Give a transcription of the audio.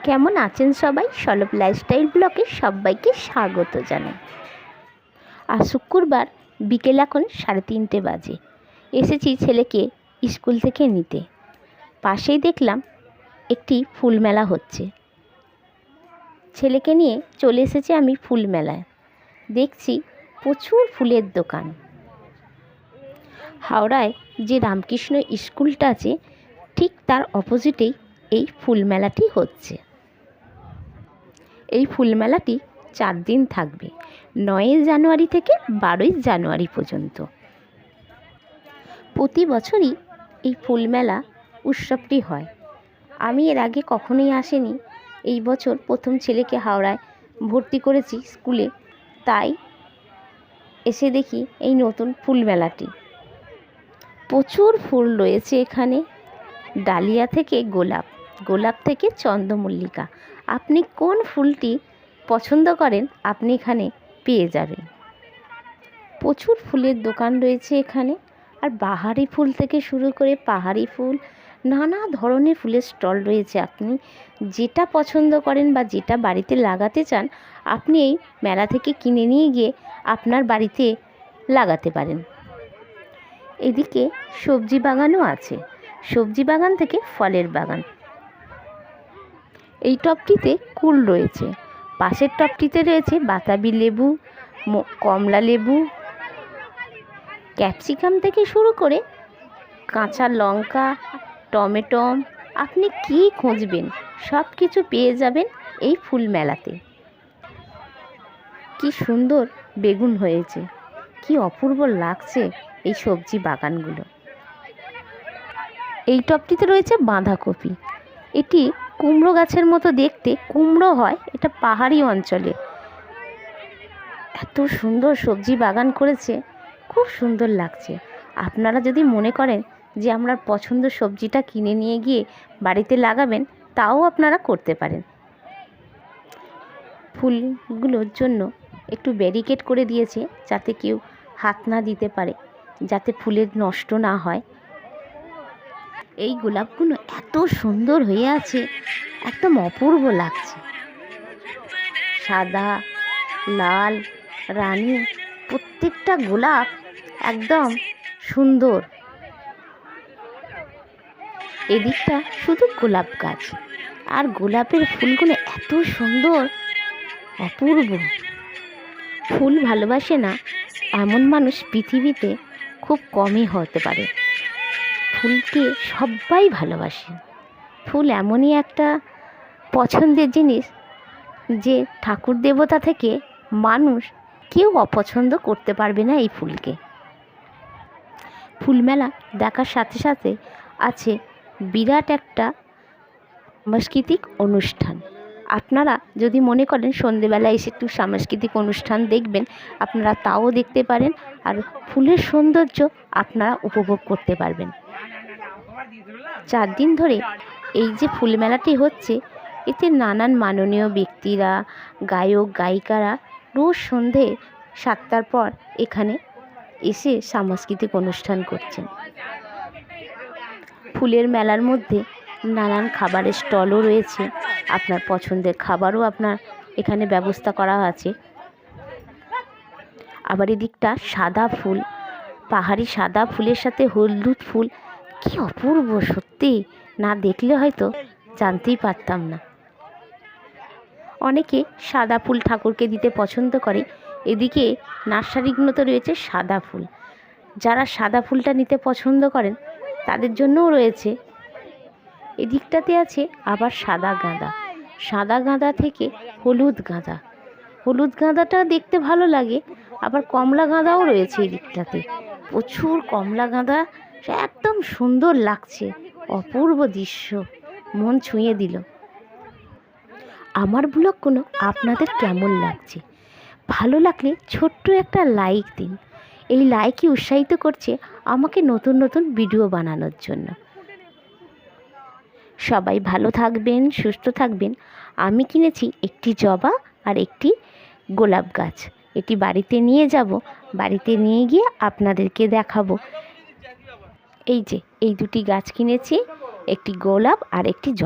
কেমন আছেন সবাই? সলভ লাইফস্টাইল ব্লগে সবাইকে স্বাগত জানাই। আর শুক্রবার বিকেল এখন 3:30 বাজে। এসেছি ছেলেকে স্কুল থেকে নিতে। পাশেই দেখলাম একটি ফুল মেলা হচ্ছে। ছেলেকে নিয়ে চলে এসেছি আমি ফুল মেলায়। দেখছি প্রচুর ফুলের দোকান। হাওড়ায় যে রামকৃষ্ণ স্কুলটা আছে ঠিক তার অপোজিটেই এই ফুল মেলাটি হচ্ছে। এই ফুল মেলাটি 4 দিন থাকবে, 9 জানুয়ারি থেকে 12 জানুয়ারি পর্যন্ত। প্রতি বছরই এই ফুল মেলা উৎসবটি হয়। আমি এর আগে কখনোই আসিনি। এই বছর প্রথম ছেলেকে হাওড়ায় ভর্তি করেছি স্কুলে, তাই এসে দেখি এই নতুন ফুল মেলাটি। প্রচুর ফুল রয়েছে এখানে, ডালিয়া থেকে গোলাপ, গোলাপ থেকে চন্দ্রমল্লিকা। আপনি কোন ফুলটি পছন্দ করেন আপনি এখানে পেয়ে যাবেন। প্রচুর ফুলের দোকান রয়েছে এখানে। আর বাহারি ফুল থেকে শুরু করে পাহাড়ি ফুল, নানা ধরনের ফুলের স্টল রয়েছে। আপনি যেটা পছন্দ করেন বা যেটা বাড়িতে লাগাতে চান আপনি এই মেলা থেকে কিনে নিয়ে গিয়ে আপনার বাড়িতে লাগাতে পারেন। এদিকে সবজি বাগানও আছে, সবজি বাগান থেকে ফলের বাগান। এই টবটিতে কুল রয়েছে, পাশের টবটিতে রয়েছে বাতাবি লেবু, কমলা লেবু, ক্যাপসিকাম থেকে শুরু করে কাঁচা লঙ্কা, টমেটো, আপনি কি খুঁজবেন সব কিছু পেয়ে যাবেন এই ফুল মেলাতে। কি সুন্দর বেগুন হয়েছে, কি অপূর্ব লাগছে এই সবজি বাগানগুলো। এই টবটিতে রয়েছে বাঁধাকপি। এটি কুমড়ো গাছের মতো দেখতে, কুমড়ো হয় এটা পাহাড়ি অঞ্চলে। এত সুন্দর সবজি বাগান করেছে, খুব সুন্দর লাগছে। আপনারা যদি মনে করেন যে আপনার পছন্দ সবজিটা কিনে নিয়ে গিয়ে বাড়িতে লাগাবেন তাও আপনারা করতে পারেন। ফুলগুলোর জন্য একটু ব্যারিকেড করে দিয়েছে যাতে কেউ হাত না দিতে পারে, যাতে ফুলের নষ্ট না হয়। এই গোলাপগুলো এত সুন্দর হয়ে আছে, একদম অপূর্ব লাগছে। সাদা, লাল, রানী, প্রত্যেকটা গোলাপ একদম সুন্দর। এদিকটা শুধু গোলাপ গাছ, আর গোলাপের ফুলগুলো এত সুন্দর, অপূর্ব। ফুল ভালোবাসে না এমন মানুষ পৃথিবীতে খুব কমই হতে পারে। ফুলকে সবাই ভালোবাসে। ফুল এমনই একটা পছন্দের জিনিস যে ঠাকুর দেবতা থেকে মানুষ কেউ অপছন্দ করতে পারবে না এই ফুলকে। ফুলমেলা দেখার সাথে সাথে আছে বিরাট একটা সাংস্কৃতিক অনুষ্ঠান। আপনারা যদি মনে করেন সন্ধেবেলায় এসে একটু সাংস্কৃতিক অনুষ্ঠান দেখবেন আপনারা তাও দেখতে পারেন, আর ফুলের সৌন্দর্য আপনারা উপভোগ করতে পারবেন। 4 দিন ধরে এই যে ফুল মেলাটি হচ্ছে, এতে নানান মাননীয় ব্যক্তিরা, গায়ক গায়িকারা রোজ সন্ধে 7টার পর এখানে এসে সাংস্কৃতিক অনুষ্ঠান করছেন। ফুলের মেলার মধ্যে নানান খাবারের স্টলও রয়েছে, আপনার পছন্দের খাবারও আপনার এখানে ব্যবস্থা করা আছে। আবার এদিকটা সাদা ফুল, পাহাড়ি সাদা ফুলের সাথে হলুদ ফুল, কি অপূর্ব, সত্যি না দেখলে হয়তো জানতেই পারতাম না। অনেকে সাদা ফুল ঠাকুরকে দিতে পছন্দ করে। এদিকে নার্সারিগুলোতে রয়েছে সাদা ফুল। যারা সাদা ফুলটা নিতে পছন্দ করেন তাদের জন্যও রয়েছে। এদিকটাতে আছে আবার সাদা গাঁদা, সাদা গাঁদা থেকে হলুদ গাঁদা, হলুদ গাঁদাটা দেখতে ভালো লাগে। আবার কমলা গাঁদাও রয়েছে এই দিকটাতে, প্রচুর কমলা গাঁদা, একদম সুন্দর লাগছে, অপূর্ব দৃশ্য, মন ছুঁয়ে দিল। আমার ব্লগগুলো আপনাদের কেমন লাগছে? ভালো লাগলে ছোট্ট একটা লাইক দিন। এই লাইকই উৎসাহিত করছে আমাকে নতুন নতুন ভিডিও বানানোর জন্য। সবাই ভালো থাকবেন, সুস্থ থাকবেন। আমি কিনেছি একটি জবা আর একটি গোলাপ গাছ। এটি বাড়িতে নিয়ে যাব, বাড়িতে নিয়ে গিয়ে আপনাদেরকে দেখাবো। এই যে এই দুটি গাছ কিনেছি, একটি গোলাপ আর একটি জবা।